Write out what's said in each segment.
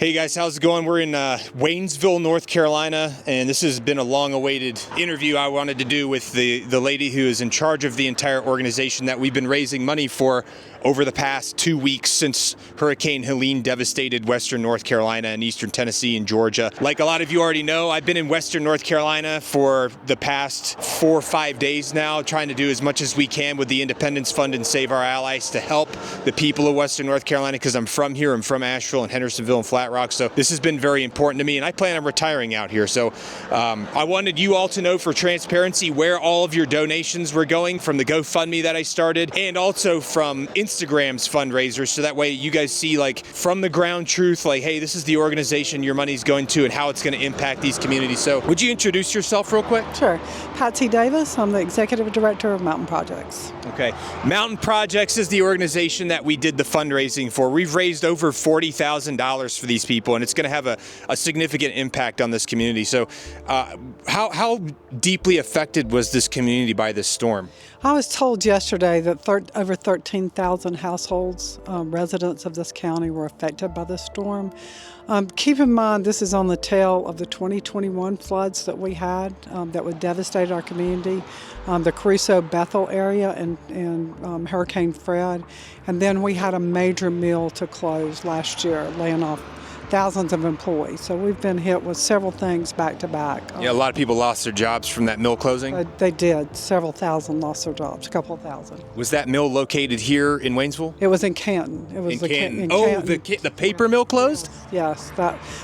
Hey guys, how's it going? We're in Waynesville, North Carolina, and this has been a long-awaited interview I wanted to do with the lady who is in charge of the entire organization that we've been raising money for over the past 2 weeks since Hurricane Helene devastated Western North Carolina and Eastern Tennessee and Georgia. Like a lot of you already know, I've been in Western North Carolina for the past 4 or 5 days now, trying to do as much as we can with the Independence Fund and Save Our Allies to help the people of Western North Carolina, because I'm from here. I'm from Asheville and Hendersonville and Flat Rock, so this has been very important to me, and I plan on retiring out here. So I wanted you all to know, for transparency, where all of your donations were going from the GoFundMe that I started, and also from Instagram's fundraisers, so that way you guys see, like, from the ground truth, like, hey, this is the organization your money's going to and how it's going to impact these communities. So would you introduce yourself real quick? Sure. Patsy Davis. I'm the Executive Director of Mountain Projects. Okay. Mountain Projects is the organization that we did the fundraising for. We've raised over $40,000 for these people, and it's going to have a significant impact on this community. So how deeply affected was this community by this storm? I was told yesterday that over 13,000 households, residents of this county, were affected by this storm. Keep in mind, this is on the tail of the 2021 floods that we had that would devastate our community, the Crusoe Bethel area and Hurricane Fred. And then we had a major mill to close last year, laying off thousands of employees. So we've been hit with several things back to back. Yeah, a lot of people lost their jobs from that mill closing. They did. Several thousand lost their jobs, a couple of thousand. Was that mill located here in Waynesville? It was in Canton. It was in Canton. Canton. The paper mill closed? Yes.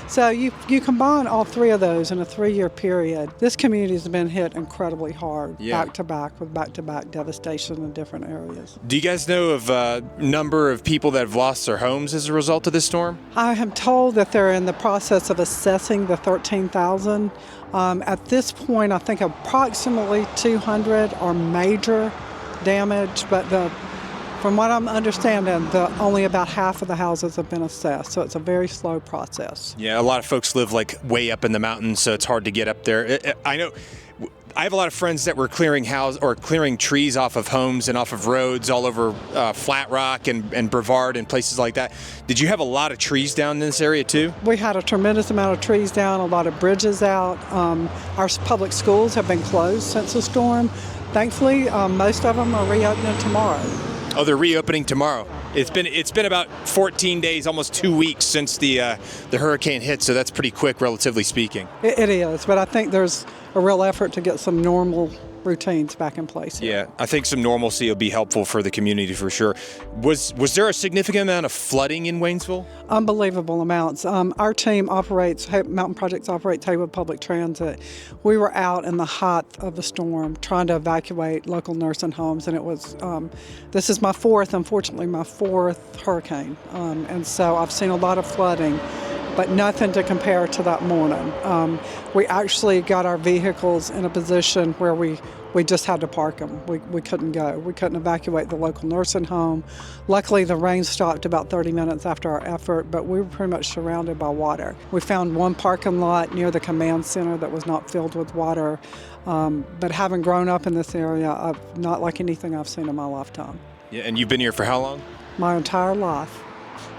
So you combine all three of those in a 3-year period. This community has been hit incredibly hard, back to back, with back-to-back devastation in different areas. Do you guys know of a number of people that have lost their homes as a result of this storm? I am told that they're in the process of assessing the 13,000. At this point, I think approximately 200 are major damage, but from what I'm understanding, only about half of the houses have been assessed, so it's a very slow process. Yeah, a lot of folks live like way up in the mountains, so it's hard to get up there. I know. I have a lot of friends that were clearing trees off of homes and off of roads all over Flat Rock and Brevard and places like that. Did you have a lot of trees down in this area too? We had a tremendous amount of trees down, a lot of bridges out. Our public schools have been closed since the storm. Thankfully, most of them are reopening tomorrow. Oh, they're reopening tomorrow. It's been about 14 days, almost 2 weeks since the hurricane hit, so that's pretty quick, relatively speaking. It is, but I think there's a real effort to get some normal routines back in place here. Yeah, I think some normalcy will be helpful for the community for sure. Was there a significant amount of flooding in Waynesville? Unbelievable amounts. Our team Mountain Projects operates Haywood Public Transit. We were out in the height of the storm trying to evacuate local nursing homes, and it was, this is unfortunately my fourth hurricane. And so I've seen a lot of flooding, but nothing to compare to that morning. We actually got our vehicles in a position where we just had to park them. We couldn't go. We couldn't evacuate the local nursing home. Luckily, the rain stopped about 30 minutes after our effort, but we were pretty much surrounded by water. We found one parking lot near the command center that was not filled with water. But having grown up in this area, not like anything I've seen in my lifetime. Yeah, and you've been here for how long? My entire life.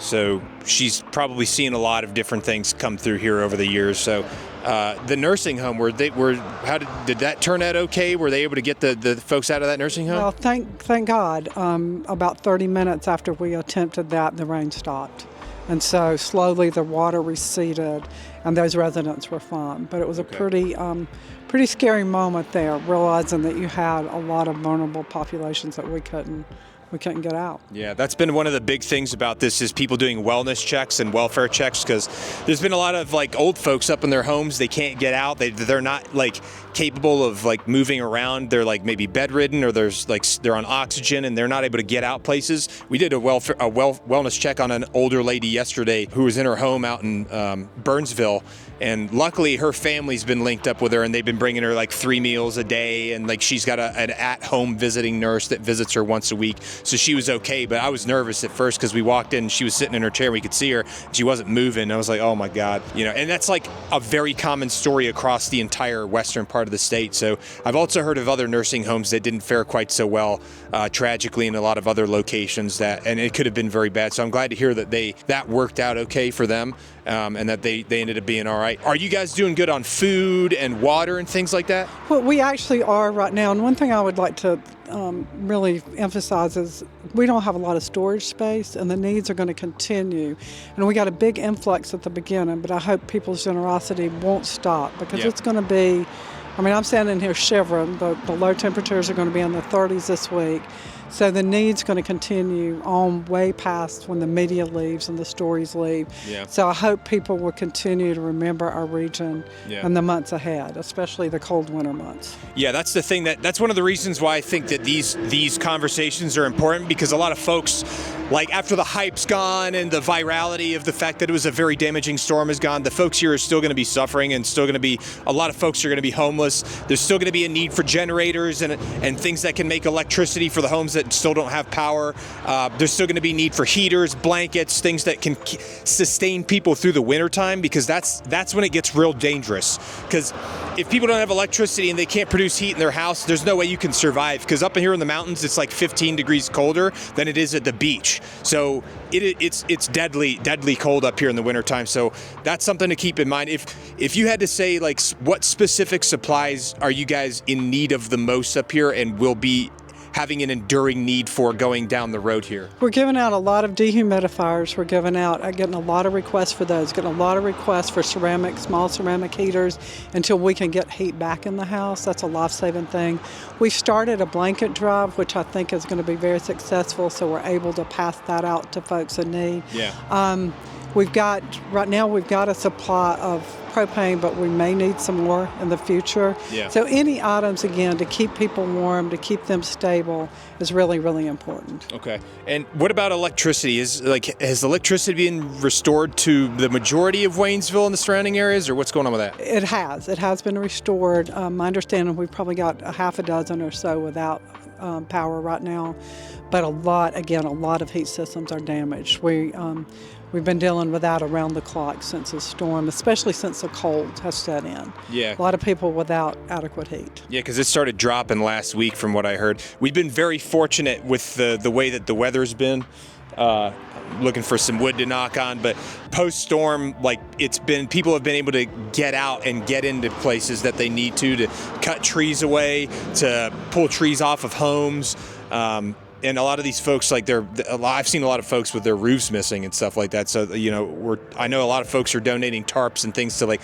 So she's probably seen a lot of different things come through here over the years. So the nursing home, did that turn out okay? Were they able to get the folks out of that nursing home? Well, thank God. About 30 minutes after we attempted that, the rain stopped. And so slowly the water receded and those residents were fine. But it was a pretty scary moment there, realizing that you had a lot of vulnerable populations that we couldn't get out. Yeah, that's been one of the big things about this, is people doing wellness checks and welfare checks, because there's been a lot of like old folks up in their homes. They can't get out. They're not like capable of like moving around. They're like maybe bedridden, or they're on oxygen and they're not able to get out places. We did a wellness check on an older lady yesterday who was in her home out in Burnsville. And luckily her family's been linked up with her, and they've been bringing her like 3 meals a day, and like she's got an at-home visiting nurse that visits her once a week. So she was okay, but I was nervous at first because we walked in and she was sitting in her chair. We could see her. She wasn't moving. I was like, oh my God. And that's like a very common story across the entire western part of the state. So I've also heard of other nursing homes that didn't fare quite so well, tragically, in a lot of other locations, and it could have been very bad. So I'm glad to hear that that worked out okay for them. and that they ended up being all right. Are you guys doing good on food and water and things like that? Well, we actually are right now, and one thing I would like to really emphasize is we don't have a lot of storage space, and the needs are going to continue. And we got a big influx at the beginning, but I hope people's generosity won't stop, because it's going to be, I mean, I'm standing here shivering. The low temperatures are going to be in the 30s this week. So the need's going to continue on way past when the media leaves and the stories leave. Yeah. So I hope people will continue to remember our region in the months ahead, especially the cold winter months. Yeah, that's the thing. That's one of the reasons why I think that these conversations are important, because a lot of folks, like after the hype's gone and the virality of the fact that it was a very damaging storm is gone, the folks here are still going to be suffering, and still going to be, a lot of folks are going to be homeless. There's still going to be a need for generators and things that can make electricity for the homes that still don't have power. There's still going to be need for heaters, blankets, things that can sustain people through the wintertime, because that's when it gets real dangerous. Because if people don't have electricity and they can't produce heat in their house, there's no way you can survive. Because up here in the mountains, it's like 15 degrees colder than it is at the beach. So it's deadly cold up here in the wintertime. So that's something to keep in mind. If you had to say, like, what specific supplies are you guys in need of the most up here and will be having an enduring need for going down the road here? We're giving out a lot of dehumidifiers. We're getting a lot of requests for those, getting a lot of requests for small ceramic heaters until we can get heat back in the house. That's a life-saving thing. We started a blanket drive, which I think is going to be very successful, so we're able to pass that out to folks in need. Yeah. Right now we've got a supply of propane, but we may need some more in the future. Yeah. So any items, again, to keep people warm, to keep them stable is really, really important. Okay. And what about electricity? Has electricity been restored to the majority of Waynesville and the surrounding areas, or what's going on with that? It has been restored. My understanding, we've probably got a half a dozen or so without power right now, but a lot of heat systems are damaged. We've been dealing with that around the clock since the storm, especially since the cold has set in. Yeah. A lot of people without adequate heat. Yeah, because it started dropping last week from what I heard. We've been very fortunate with the way that the weather's been. Looking for some wood to knock on, but post-storm, people have been able to get out and get into places that they need to cut trees away, to pull trees off of homes. And a lot of these folks, I've seen a lot of folks with their roofs missing and stuff like that. So, I know a lot of folks are donating tarps and things to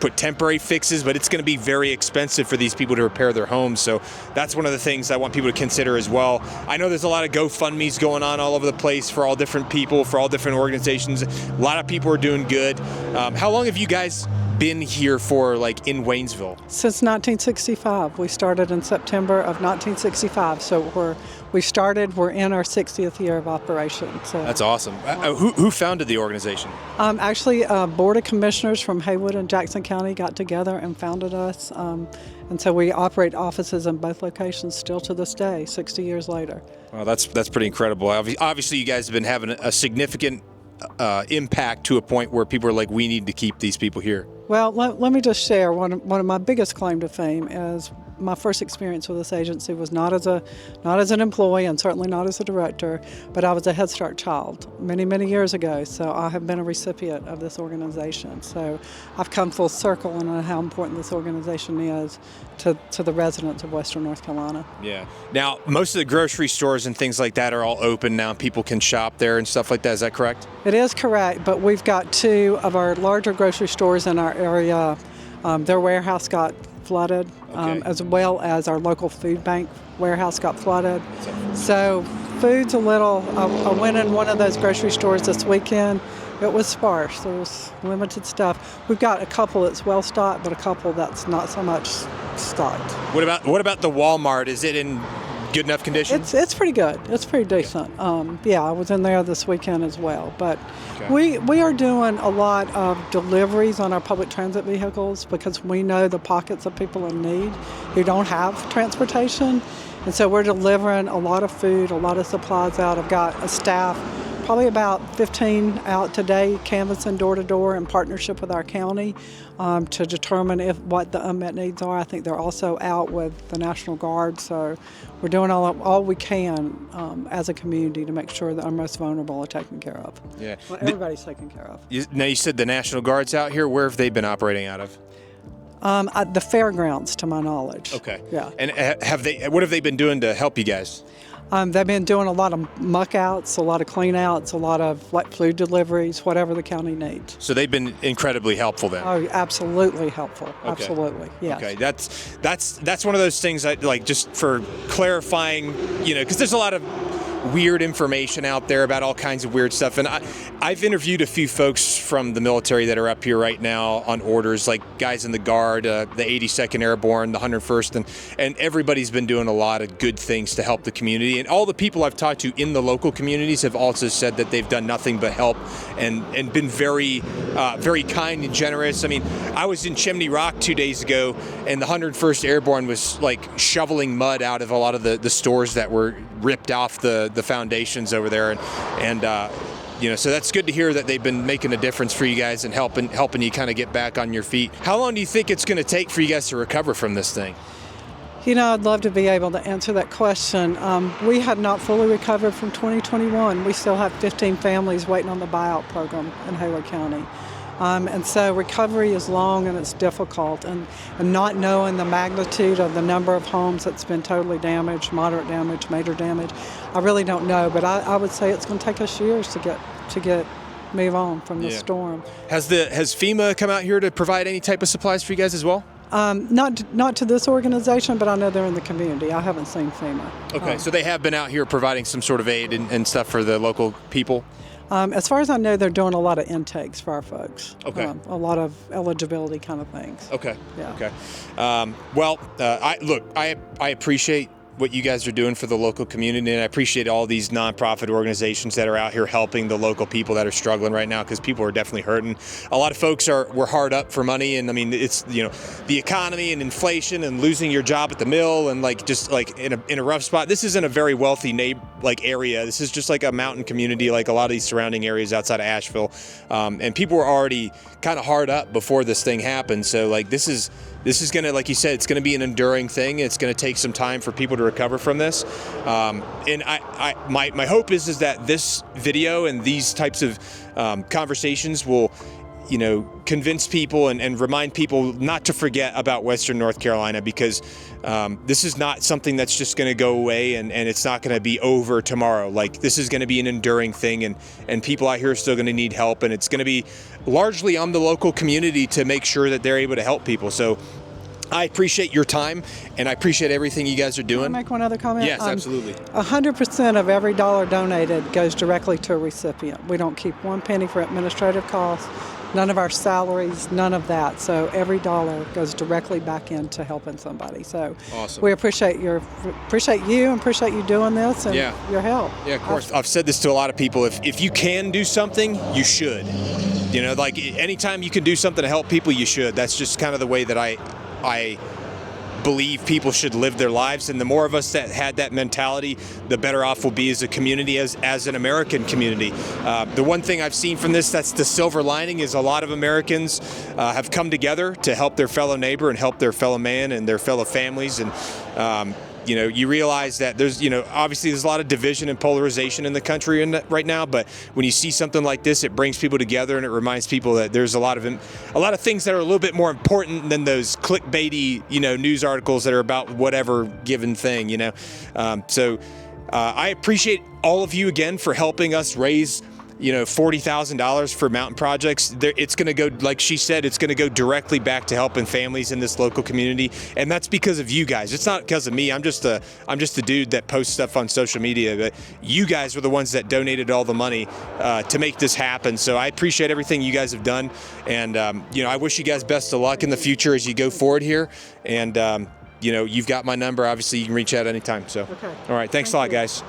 put temporary fixes, but it's going to be very expensive for these people to repair their homes. So that's one of the things I want people to consider as well. I know there's a lot of GoFundMes going on all over the place for all different people, for all different organizations. A lot of people are doing good. How long have you guys been here for, in Waynesville? Since 1965. We started in September of 1965. So we're in our 60th year of operation. So that's awesome. Who founded the organization? Actually, a board of commissioners from Haywood and Jackson County got together and founded us. And so we operate offices in both locations still to this day, 60 years later. Well, that's pretty incredible. Obviously, you guys have been having a significant impact to a point where people are like, we need to keep these people here. Well, let me just share one of my biggest claim to fame is my first experience with this agency was not as an employee and certainly not as a director, but I was a Head Start child many, many years ago. So I have been a recipient of this organization. So I've come full circle and know how important this organization is to the residents of Western North Carolina. Yeah. Now, most of the grocery stores and things like that are all open now. People can shop there and stuff like that. Is that correct? It is correct, but we've got two of our larger grocery stores in our area. Their warehouse got flooded, as well as our local food bank warehouse got flooded. So food's a little, I went in one of those grocery stores this weekend. It was sparse. There was limited stuff. We've got a couple that's well stocked, but a couple that's not so much stocked. What about the Walmart? Is it in good enough condition? It's pretty good. It's pretty decent. I was in there this weekend as well. But we are doing a lot of deliveries on our public transit vehicles because we know the pockets of people in need who don't have transportation. And so we're delivering a lot of food, a lot of supplies out. I've got a staff, probably about 15 out today, canvassing door to door in partnership with our county to determine what the unmet needs are. I think they're also out with the National Guard, so we're doing all we can as a community to make sure that our most vulnerable are taken care of. Yeah, well, everybody's taken care of. Now you said the National Guard's out here. Where have they been operating out of? At the fairgrounds, to my knowledge. Okay. Yeah. And what have they been doing to help you guys? They've been doing a lot of muck outs, a lot of clean outs, a lot of food deliveries, whatever the county needs. So they've been incredibly helpful then. Oh, absolutely helpful. Okay. Absolutely, yes. Okay, that's one of those things that, like, just for clarifying, because there's a lot of weird information out there about all kinds of weird stuff. And I've interviewed a few folks from the military that are up here right now on orders, like guys in the Guard, the 82nd Airborne, the 101st, and everybody's been doing a lot of good things to help the community. And all the people I've talked to in the local communities have also said that they've done nothing but help and been very, very kind and generous. I mean, I was in Chimney Rock 2 days ago, and the 101st Airborne was like shoveling mud out of a lot of the stores that were ripped off the foundations over there, and so that's good to hear that they've been making a difference for you guys and helping you kind of get back on your feet. How long do you think it's going to take for you guys to recover from this thing? I'd love to be able to answer that question. We have not fully recovered from 2021. We still have 15 families waiting on the buyout program in Hayward County. And so recovery is long and it's difficult, and not knowing the magnitude of the number of homes that's been totally damaged, moderate damage, major damage, I really don't know. But I would say it's going to take us years to move on from the storm. Has FEMA come out here to provide any type of supplies for you guys as well? Not to this organization, but I know they're in the community. I haven't seen FEMA. Okay, so they have been out here providing some sort of aid and stuff for the local people? As far as I know, they're doing a lot of intakes for our folks. Okay. A lot of eligibility kind of things. Okay. Yeah. Okay. I appreciate what you guys are doing for the local community, and I appreciate all these nonprofit organizations that are out here helping the local people that are struggling right now, because people are definitely hurting. A lot of folks were hard up for money, and I mean, it's the economy and inflation and losing your job at the mill and just in a rough spot. This isn't a very wealthy area. This is just like a mountain community, like a lot of these surrounding areas outside of Asheville, and people were already kind of hard up before this thing happened. So this is going to, like you said, it's going to be an enduring thing. It's going to take some time for people to recover from this. And my hope is that this video and these types of conversations will, convince people and remind people not to forget about Western North Carolina, because this is not something that's just going to go away and it's not going to be over tomorrow. This is going to be an enduring thing, and people out here are still going to need help, and it's going to be largely on the local community to make sure that they're able to help people. So I appreciate your time, and I appreciate everything you guys are doing. Can I make one other comment? Yes, absolutely. 100% of every dollar donated goes directly to a recipient. We don't keep one penny for administrative costs, none of our salaries, none of that. So every dollar goes directly back into helping somebody. So awesome. We appreciate you and appreciate you doing this and your help. Yeah, of course. I've said this to a lot of people. If you can do something, you should. Anytime you can do something to help people, you should. That's just kind of the way that I believe people should live their lives, and the more of us that had that mentality, the better off we'll be as a community, as an American community. The one thing I've seen from this that's the silver lining is a lot of Americans have come together to help their fellow neighbor and help their fellow man and their fellow families, and you realize that there's, obviously there's a lot of division and polarization in the country right now, but when you see something like this, it brings people together and it reminds people that there's a lot of things that are a little bit more important than those clickbaity, news articles that are about whatever given thing, So I appreciate all of you again for helping us raise $40,000 for mountain projects. It's going to go, like she said, it's going to go directly back to helping families in this local community, and that's because of you guys. It's not because of me. I'm just a dude that posts stuff on social media, but you guys were the ones that donated all the money to make this happen. So I appreciate everything you guys have done, and I wish you guys best of luck in the future as you go forward here. And you've got my number. Obviously, you can reach out anytime. So, okay. All right. Thanks a lot, guys.